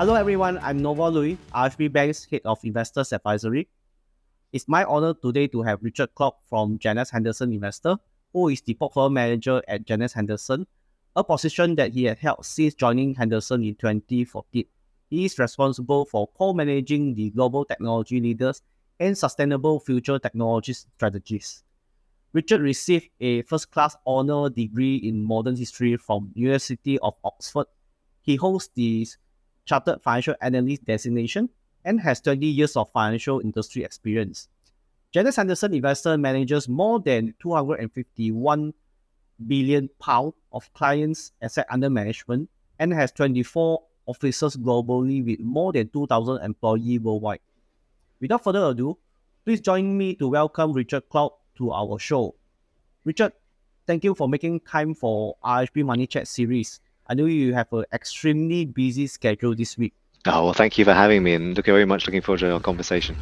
Hello everyone, I'm Nova Louis, RHB Bank's Head of Investors Advisory. It's my honor today to have Richard Clode from Janus Henderson Investors, who is the portfolio manager at Janus Henderson, a position that he had held since joining Henderson in 2014. He is responsible for co-managing the global technology leaders and sustainable future technology strategies. Richard received a first-class honor degree in modern history from University of Oxford. He holds the Chartered Financial Analyst designation and has 20 years of financial industry experience. Janus Henderson Investors manages more than £251 billion of clients' assets under management and has 24 offices globally with more than 2,000 employees worldwide. Without further ado, please join me to welcome Richard Clode to our show. Richard, thank you for making time for RHB Money Chat series. I know you have an extremely busy schedule this week. Oh, well, thank you for having me, and very much looking forward to our conversation.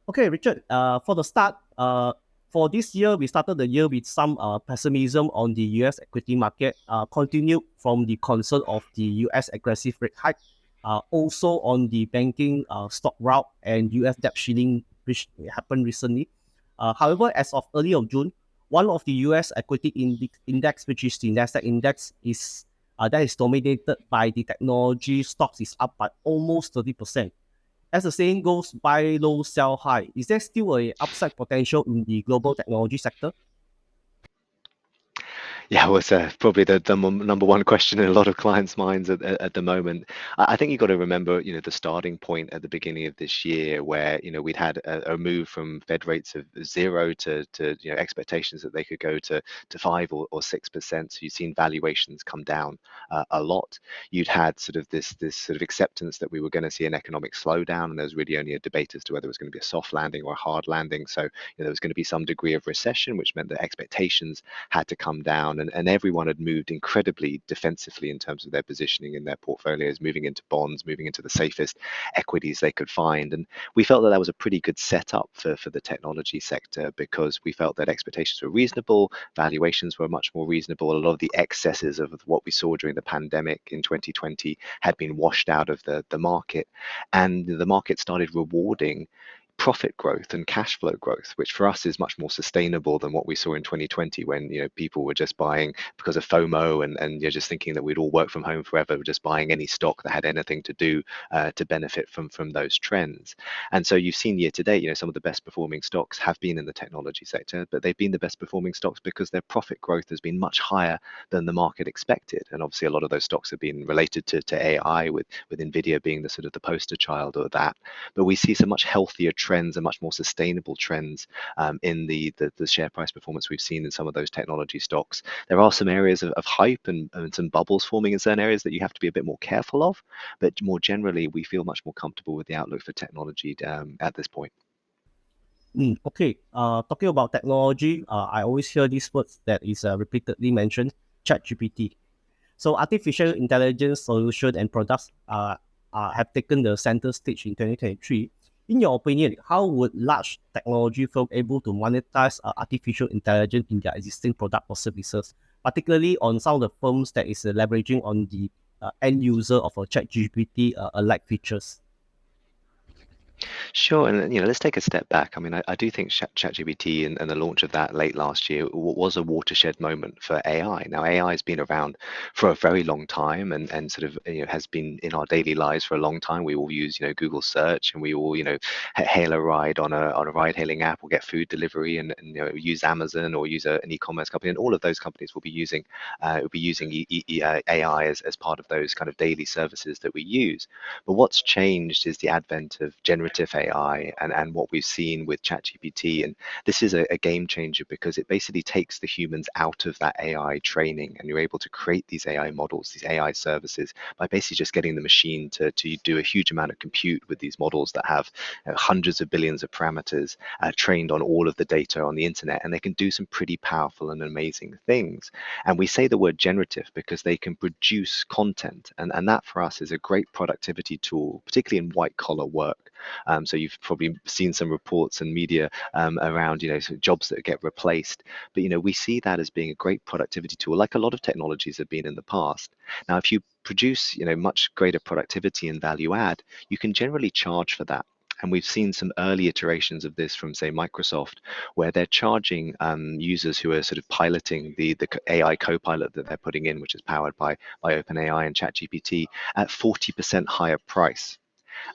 Okay, Richard, for the start, for this year, we started the year with some pessimism on the US equity market, continued from the concern of the US aggressive rate hike, also on the banking stock route and US debt ceiling, which happened recently. However, as of early of June, one of the US equity index, which is the Nasdaq index, is that is dominated by the technology stocks, is up by almost 30%. As the saying goes, buy low, sell high. Is there still a upside potential in the global technology sector? Yeah, well, it's probably the number one question in a lot of clients' minds at the moment. I think you've got to remember, the starting point at the beginning of this year, where we'd had a move from Fed rates of 0 to expectations that they could go to 5 or 6%. So you've seen valuations come down a lot. You'd had sort of this sort of acceptance that we were going to see an economic slowdown, and there was really only a debate as to whether it was going to be a soft landing or a hard landing. So there was going to be some degree of recession, which meant that expectations had to come down, and everyone had moved incredibly defensively in terms of their positioning in their portfolios, moving into bonds, moving into the safest equities they could find. And we felt that that was a pretty good setup for the technology sector, because we felt that expectations were reasonable, valuations were much more reasonable. A lot of the excesses of what we saw during the pandemic in 2020 had been washed out of the market, and the market started rewarding profit growth and cash flow growth, which for us is much more sustainable than what we saw in 2020, when people were just buying because of FOMO, and you're just thinking that we'd all work from home forever, just buying any stock that had anything to do to benefit from those trends. And so you've seen year to date, some of the best performing stocks have been in the technology sector, but they've been the best performing stocks because their profit growth has been much higher than the market expected. And obviously a lot of those stocks have been related to AI, with Nvidia being the sort of the poster child of that. But we see some much healthier trends and much more sustainable trends in the share price performance we've seen in some of those technology stocks. There are some areas of hype and some bubbles forming in certain areas that you have to be a bit more careful of, but more generally, we feel much more comfortable with the outlook for technology at this point. Okay, talking about technology, I always hear these words that is repeatedly mentioned, ChatGPT. So artificial intelligence solutions and products have taken the center stage in 2023. In your opinion, how would large technology firms able to monetize artificial intelligence in their existing product or services, particularly on some of the firms that is leveraging on the end user of a ChatGPT alike features? Sure, and let's take a step back. I mean, I do think ChatGPT and the launch of that late last year was a watershed moment for AI. Now, AI has been around for a very long time, and sort of has been in our daily lives for a long time. We all use Google search, and we all hail a ride on a ride-hailing app, or get food delivery, and use Amazon, or use an e-commerce company, and all of those companies will be using AI as part of those kind of daily services that we use. But what's changed is the advent of generative AI and what we've seen with ChatGPT. And this is a game changer, because it basically takes the humans out of that AI training, and you're able to create these AI models, these AI services, by basically just getting the machine to do a huge amount of compute with these models that have hundreds of billions of parameters trained on all of the data on the internet, and they can do some pretty powerful and amazing things. And we say the word generative because they can produce content, and that for us is a great productivity tool, particularly in white collar work. So you've probably seen some reports and media around, sort of jobs that get replaced. But, we see that as being a great productivity tool, like a lot of technologies have been in the past. Now, if you produce, much greater productivity and value add, you can generally charge for that. And we've seen some early iterations of this from, say, Microsoft, where they're charging users who are sort of piloting the AI copilot that they're putting in, which is powered by OpenAI and ChatGPT, at 40% higher price.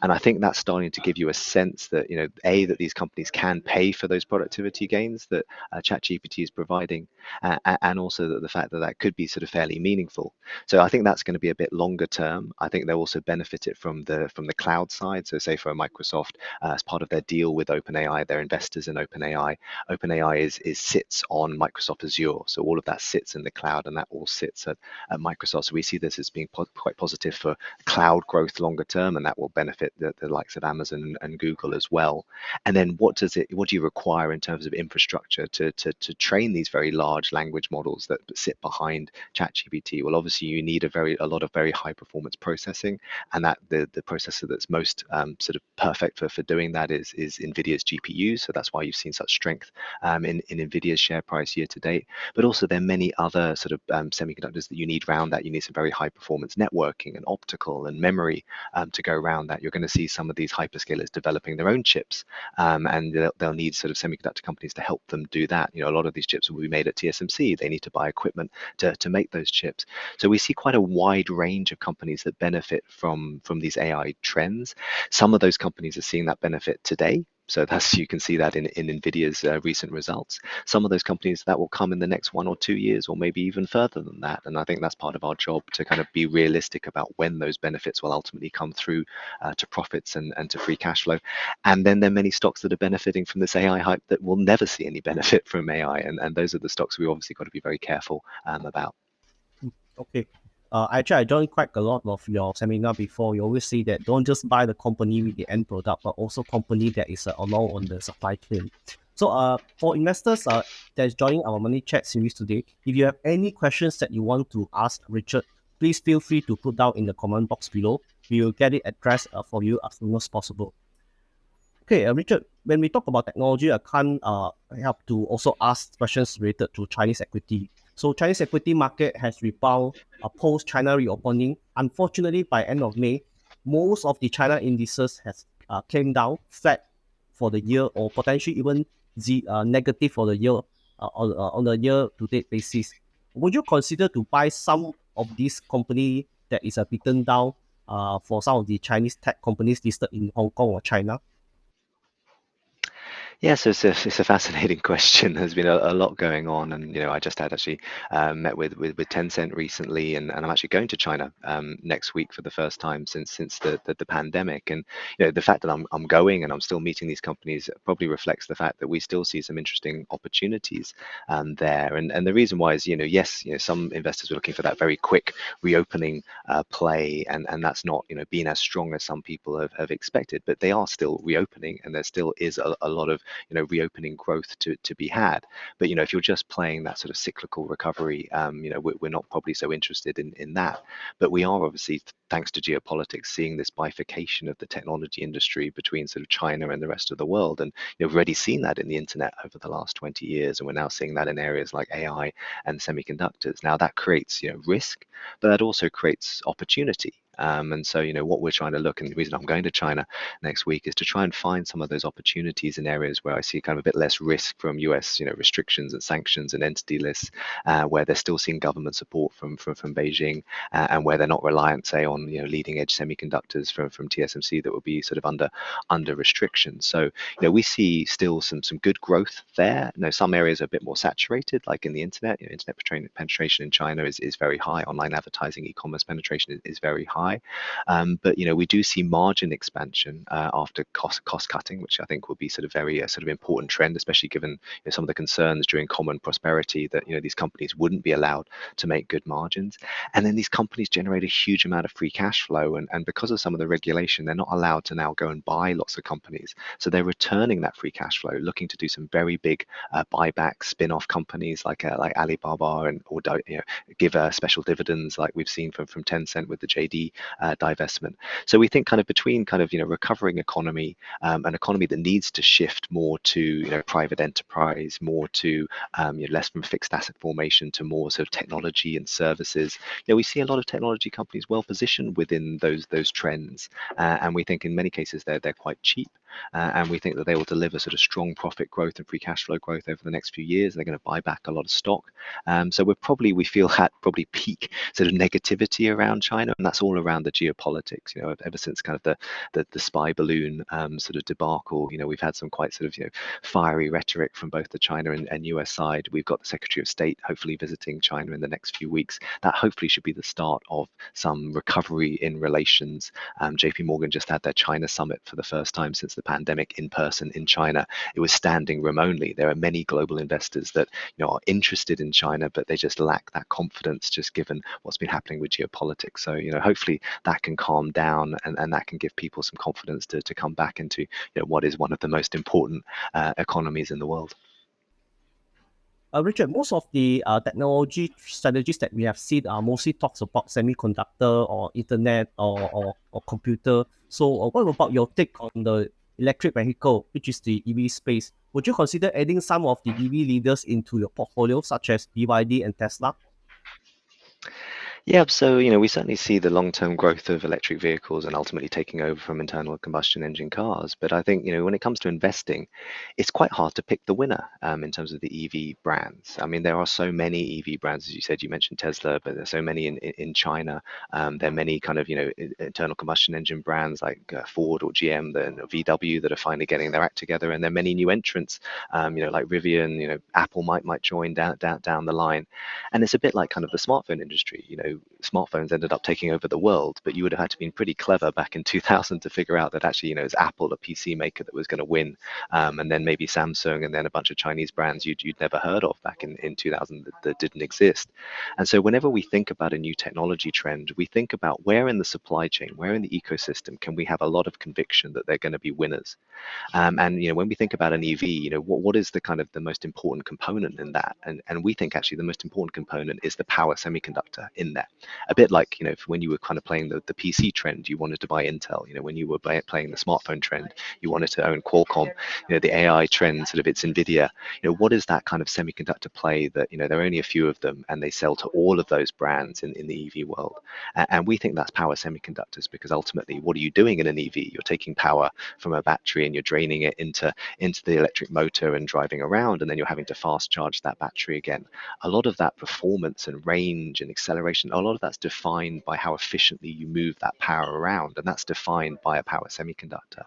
And I think that's starting to give you a sense that, that these companies can pay for those productivity gains that ChatGPT is providing, and also that the fact that that could be sort of fairly meaningful. So I think that's going to be a bit longer term. I think they'll also benefit it from the cloud side. So say for Microsoft, as part of their deal with OpenAI, their investors in OpenAI, OpenAI sits on Microsoft Azure. So all of that sits in the cloud, and that all sits at Microsoft. So we see this as being quite positive for cloud growth longer term, and that will benefit the likes of Amazon and Google as well. And then what do you require in terms of infrastructure to train these very large language models that sit behind ChatGPT? Well, obviously you need a lot of very high performance processing, and that the processor that's most sort of perfect for doing that is NVIDIA's GPUs. So that's why you've seen such strength in NVIDIA's share price year to date. But also there are many other sort of semiconductors that you need around that. You need some very high performance networking and optical and memory to go around that. You're going to see some of these hyperscalers developing their own chips, and they'll need sort of semiconductor companies to help them do that. A lot of these chips will be made at TSMC. They need to buy equipment to make those chips. So we see quite a wide range of companies that benefit from these AI trends. Some of those companies are seeing that benefit today. So you can see that in NVIDIA's recent results. Some of those companies, that will come in the next 1 or 2 years, or maybe even further than that. And I think that's part of our job, to kind of be realistic about when those benefits will ultimately come through to profits and to free cash flow. And then there are many stocks that are benefiting from this AI hype that will never see any benefit from AI. And those are the stocks we obviously got to be very careful about. Okay. Actually, I joined quite a lot of your seminar before. You always say that don't just buy the company with the end product, but also company that is along on the supply chain. So for investors that's joining our Money Chat series today, if you have any questions that you want to ask Richard, please feel free to put down in the comment box below. We will get it addressed for you as soon as possible. Okay, Richard, when we talk about technology, I can't help to also ask questions related to Chinese equity. So Chinese equity market has rebound post-China reopening. Unfortunately, by end of May, most of the China indices has came down flat for the year, or potentially even negative for the year on a year-to-date basis. Would you consider to buy some of these company that is beaten down for some of the Chinese tech companies listed in Hong Kong or China? Yes, it's a fascinating question. There's been a lot going on, and I just had actually met with Tencent recently, and I'm actually going to China next week for the first time since the pandemic. And the fact that I'm going and I'm still meeting these companies probably reflects the fact that we still see some interesting opportunities there. And the reason why is yes, some investors are looking for that very quick reopening play, and that's not being as strong as some people have expected, but they are still reopening, and there still is a lot of reopening growth to be had. But if you're just playing that sort of cyclical recovery, we're not probably so interested in that. But we are obviously, thanks to geopolitics, seeing this bifurcation of the technology industry between sort of China and the rest of the world. And we've already seen that in the internet over the last 20 years, and we're now seeing that in areas like AI and semiconductors. Now that creates risk, but that also creates opportunity. And so, what we're trying to look, and the reason I'm going to China next week, is to try and find some of those opportunities in areas where I see kind of a bit less risk from US, restrictions and sanctions and entity lists, where they're still seeing government support from Beijing, and where they're not reliant, say, on leading edge semiconductors from TSMC that will be sort of under restrictions. So, we see still some good growth there. Some areas are a bit more saturated, like in the internet. Internet penetration in China is very high. Online advertising, e-commerce penetration is very high. But we do see margin expansion after cost cutting, which I think will be sort of very sort of important trend, especially given some of the concerns during common prosperity that these companies wouldn't be allowed to make good margins. And then these companies generate a huge amount of free cash flow, and because of some of the regulation, they're not allowed to now go and buy lots of companies. So they're returning that free cash flow, looking to do some very big buyback spin-off companies like Alibaba, or give special dividends like we've seen from Tencent with the JD divestment. So we think kind of between kind of recovering economy, an economy that needs to shift more to private enterprise, more to less from fixed asset formation to more sort of technology and services. We see a lot of technology companies well positioned within those trends, and we think in many cases they're quite cheap, and we think that they will deliver sort of strong profit growth and free cash flow growth over the next few years. They're going to buy back a lot of stock. So we feel at probably peak sort of negativity around China, and that's all around the geopolitics. Ever since kind of the spy balloon sort of debacle, we've had some quite sort of fiery rhetoric from both the China and US side. We've got the Secretary of State hopefully visiting China in the next few weeks. That hopefully should be the start of some recovery in relations. JP Morgan just had their China summit for the first time since the pandemic in person in China. It was standing room only. There are many global investors that are interested in China, but they just lack that confidence, just given what's been happening with geopolitics. So hopefully that can calm down, and that can give people some confidence to come back into what is one of the most important economies in the world. Richard, most of the technology strategies that we have seen are mostly talks about semiconductor or internet or computer. So what about your take on the electric vehicle, which is the EV space? Would you consider adding some of the EV leaders into your portfolio, such as BYD and Tesla? Yeah, so we certainly see the long-term growth of electric vehicles and ultimately taking over from internal combustion engine cars. But I think when it comes to investing, it's quite hard to pick the winner in terms of the EV brands. I mean, there are so many EV brands, as you said. You mentioned Tesla, but there's so many in China. There are many kind of internal combustion engine brands like Ford or GM, VW that are finally getting their act together, and there are many new entrants, like Rivian. Apple might join down the line, and it's a bit like kind of the smartphone industry. Smartphones ended up taking over the world, but you would have had to been pretty clever back in 2000 to figure out that actually, it's Apple, a PC maker, that was going to win, and then maybe Samsung, and then a bunch of Chinese brands you'd never heard of back in 2000 that didn't exist. And so whenever we think about a new technology trend, we think about where in the supply chain, where in the ecosystem can we have a lot of conviction that they're going to be winners. And when we think about an EV, what is the kind of the most important component in that? And we think actually the most important component is the power semiconductor in there. A bit like when you were kind of playing the PC trend, you wanted to buy Intel. When you were playing the smartphone trend, you wanted to own Qualcomm. The AI trend, sort of it's Nvidia. What is that kind of semiconductor play that there are only a few of them, and they sell to all of those brands in the EV world? And we think that's power semiconductors, because ultimately, what are you doing in an EV? You're taking power from a battery and you're draining it into the electric motor and driving around, and then you're having to fast charge that battery again. A lot of that performance and range and acceleration, a lot of that's defined by how efficiently you move that power around, and that's defined by a power semiconductor.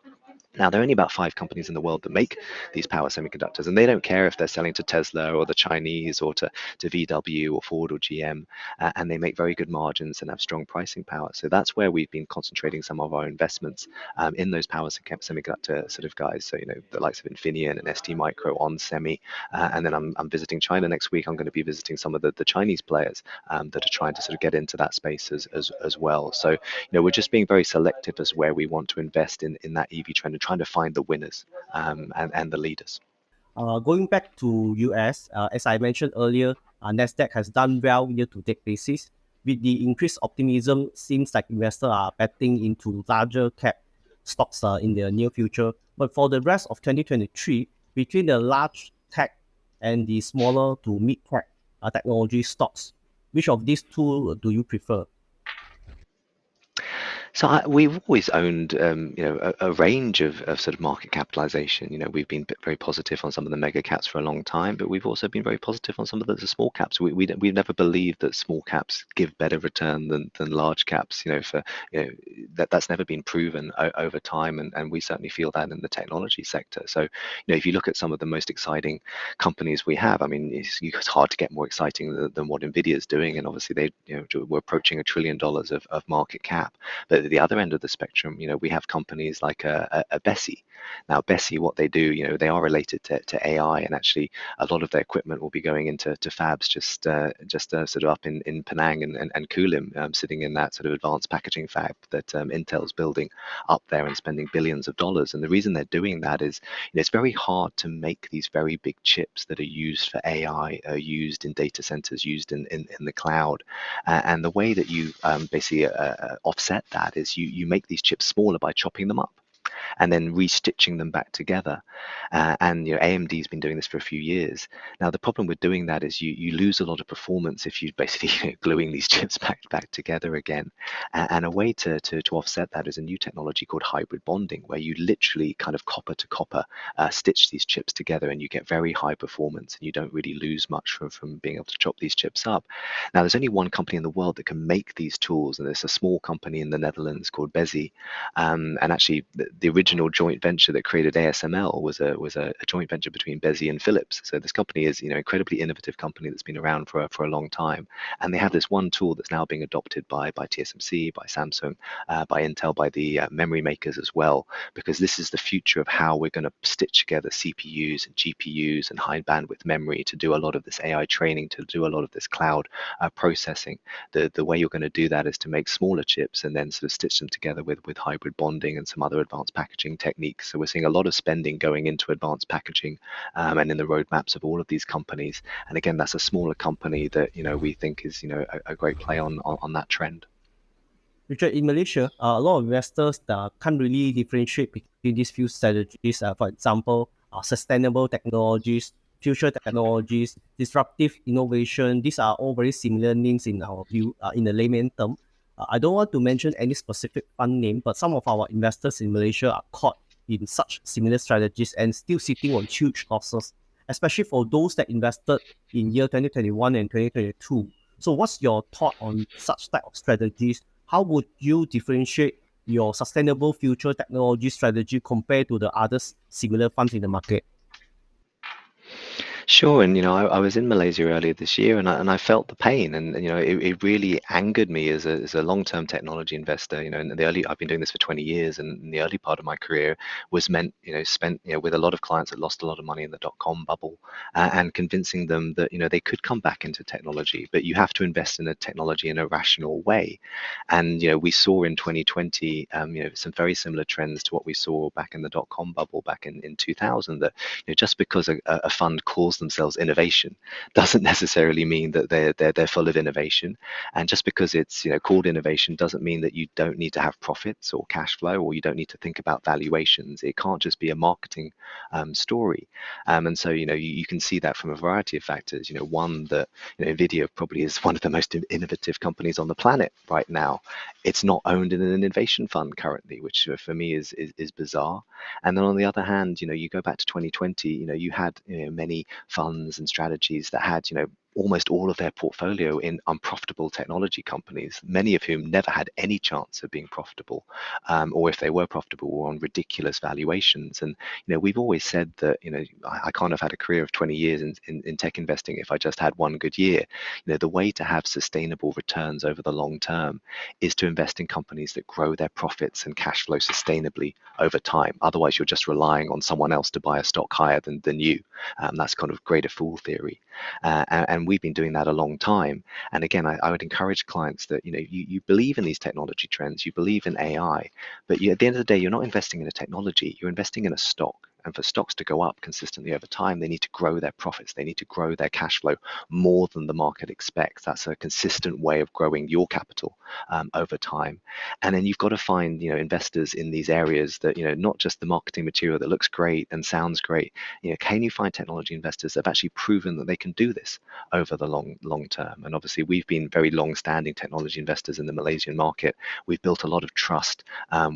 Now, there are only about 5 companies in the world that make these power semiconductors, and they don't care if they're selling to Tesla or the Chinese or to VW or Ford or GM, and they make very good margins and have strong pricing power. So that's where we've been concentrating some of our investments in those power semiconductor sort of guys. So, the likes of Infineon and ST Micro on semi, and then I'm visiting China next week. I'm going to be visiting some of the Chinese players that are trying to sort of get into that space as well. So, we're just being very selective as where we want to invest in that EV trend, trying to find the winners and the leaders. Going back to US, as I mentioned earlier, Nasdaq has done well year-to-date basis. With the increased optimism, seems like investors are betting into larger cap stocks in the near future. But for the rest of 2023, between the large tech and the smaller to mid-cap technology stocks, which of these two do you prefer? So we've always owned, a range of sort of market capitalization. We've been very positive on some of the mega caps for a long time, but we've also been very positive on some of the small caps. We've never believed that small caps give better return than large caps. That's never been proven over time, and we certainly feel that in the technology sector. So, if you look at some of the most exciting companies we have, I mean, it's hard to get more exciting than what Nvidia is doing, and obviously we're approaching $1 trillion of market cap. But the other end of the spectrum, we have companies like a Bessie. Now, Bessie, what they do, they are related to AI, and actually a lot of their equipment will be going into fabs just sort of up in Penang and Kulim, sitting in that sort of advanced packaging fab that Intel's building up there and spending billions of dollars. And the reason they're doing that is it's very hard to make these very big chips that are used for AI, are used in data centers, used in the cloud. And the way that you basically offset that is you make these chips smaller by chopping them up and then restitching them back together. And AMD's been doing this for a few years. Now, the problem with doing that is you lose a lot of performance if you basically gluing these chips back together again. And a way to offset that is a new technology called hybrid bonding, where you literally kind of copper to copper stitch these chips together, and you get very high performance, and you don't really lose much from being able to chop these chips up. Now, there's only one company in the world that can make these tools, and it's a small company in the Netherlands called Bessie. And actually, the original joint venture that created ASML was a joint venture between Bessie and Philips. So this company is incredibly innovative company that's been around for a long time, and they have this one tool that's now being adopted by TSMC, by Samsung, by Intel, by the memory makers as well, because this is the future of how we're going to stitch together CPUs and GPUs and high bandwidth memory to do a lot of this AI training, to do a lot of this cloud processing. The way you're going to do that is to make smaller chips and then sort of stitch them together with hybrid bonding and some other advanced packaging techniques. So we're seeing a lot of spending going into advanced packaging and in the roadmaps of all of these companies. And again, that's a smaller company that we think is a great play on that trend. Richard, in Malaysia, a lot of investors can't really differentiate between these few strategies. For example, sustainable technologies, future technologies, disruptive innovation. These are all very similar names in our view, in the layman term. I don't want to mention any specific fund name, but some of our investors in Malaysia are caught in such similar strategies and still sitting on huge losses, especially for those that invested in year 2021 and 2022. So what's your thought on such type of strategies? How would you differentiate your sustainable future technology strategy compared to the other similar funds in the market? Sure, and I was in Malaysia earlier this year, and I felt the pain, and it really angered me as a long-term technology investor. I've been doing this for 20 years, and in the early part of my career was spent with a lot of clients that lost a lot of money in the dot-com bubble, and convincing them that they could come back into technology, but you have to invest in a technology in a rational way. And we saw in 2020 some very similar trends to what we saw back in the dot-com bubble back in 2000, that just because a fund calls themselves innovation doesn't necessarily mean that they're full of innovation, and just because it's called innovation doesn't mean that you don't need to have profits or cash flow, or you don't need to think about valuations. It can't just be a marketing story, and so you can see that from a variety of factors. One, that Nvidia probably is one of the most innovative companies on the planet right now. It's not owned in an innovation fund currently, which for me is bizarre. And then on the other hand, you go back to 2020, you had many funds and strategies that had almost all of their portfolio in unprofitable technology companies, many of whom never had any chance of being profitable, or if they were profitable, were on ridiculous valuations. And we've always said that I kind of had a career of 20 years in tech investing if I just had one good year. The way to have sustainable returns over the long term is to invest in companies that grow their profits and cash flow sustainably over time. Otherwise, you're just relying on someone else to buy a stock higher than you. That's kind of greater fool theory. And we've been doing that a long time. And again, I would encourage clients that you believe in these technology trends, you believe in AI, but at the end of the day, you're not investing in a technology, you're investing in a stock. And for stocks to go up consistently over time, they need to grow their profits. They need to grow their cash flow more than the market expects. That's a consistent way of growing your capital over time. And then you've got to find investors in these areas that not just the marketing material that looks great and sounds great. Can you find technology investors that have actually proven that they can do this over the long term? And obviously, we've been very long-standing technology investors in the Malaysian market. We've built a lot of trust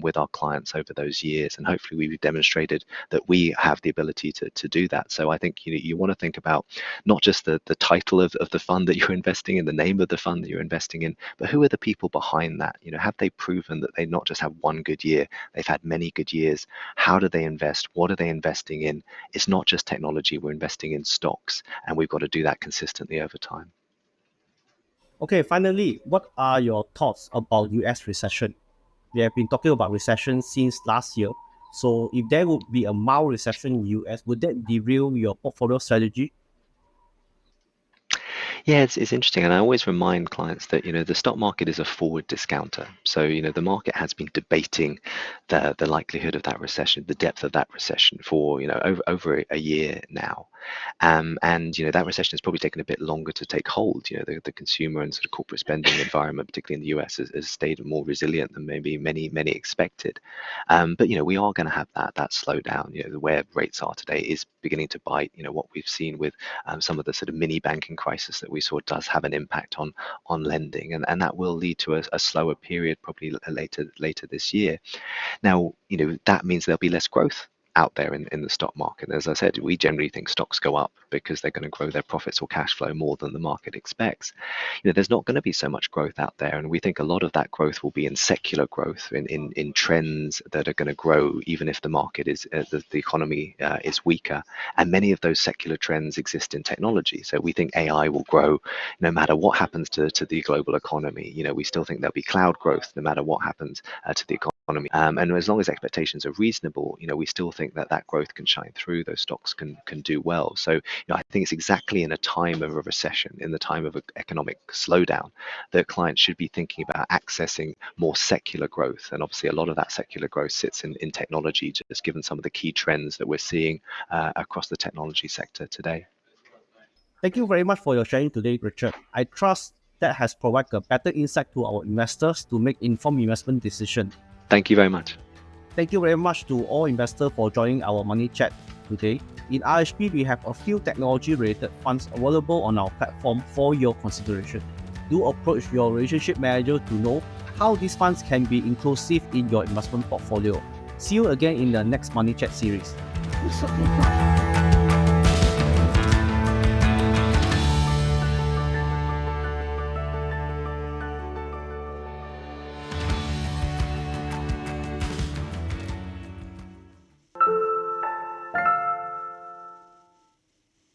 with our clients over those years, and hopefully we've demonstrated that we have the ability to do that. So I think you want to think about not just the title of the fund that you're investing in, the name of the fund that you're investing in, but who are the people behind that? Have they proven that they not just have one good year, they've had many good years? How do they invest? What are they investing in? It's not just technology, we're investing in stocks, and we've got to do that consistently over time. Okay, finally, what are your thoughts about US recession? we have been talking about recession since last year. So if there would be a mild recession in US, would that derail your portfolio strategy? Yeah, it's interesting, and I always remind clients that the stock market is a forward discounter. So the market has been debating the likelihood of that recession, the depth of that recession for over a year now, and that recession has probably taken a bit longer to take hold. The consumer and sort of corporate spending environment, particularly in the US, has stayed more resilient than maybe many expected. But we are going to have that slowdown. Where rates are today is beginning to bite. What we've seen with some of the sort of mini banking crisis that we saw does have an impact on lending, and that will lead to a slower period probably later this year. Now, that means there'll be less growth out there in the stock market. As I said, we generally think stocks go up because they're going to grow their profits or cash flow more than the market expects. There's not going to be so much growth out there, and we think a lot of that growth will be in secular growth, in trends that are going to grow even if the market is the economy is weaker. And many of those secular trends exist in technology. So we think AI will grow no matter what happens to the global economy. We still think there'll be cloud growth no matter what happens to the economy. And as long as expectations are reasonable, we still think that growth can shine through. Those stocks can do well. So I think it's exactly in a time of a recession, in the time of an economic slowdown, that clients should be thinking about accessing more secular growth. And obviously, a lot of that secular growth sits in technology, just given some of the key trends that we're seeing across the technology sector today. Thank you very much for your sharing today, Richard. I trust that has provided a better insight to our investors to make informed investment decisions. Thank you very much. Thank you very much to all investors for joining our Money Chat today. In RHB, we have a few technology-related funds available on our platform for your consideration. Do approach your relationship manager to know how these funds can be inclusive in your investment portfolio. See you again in the next Money Chat series.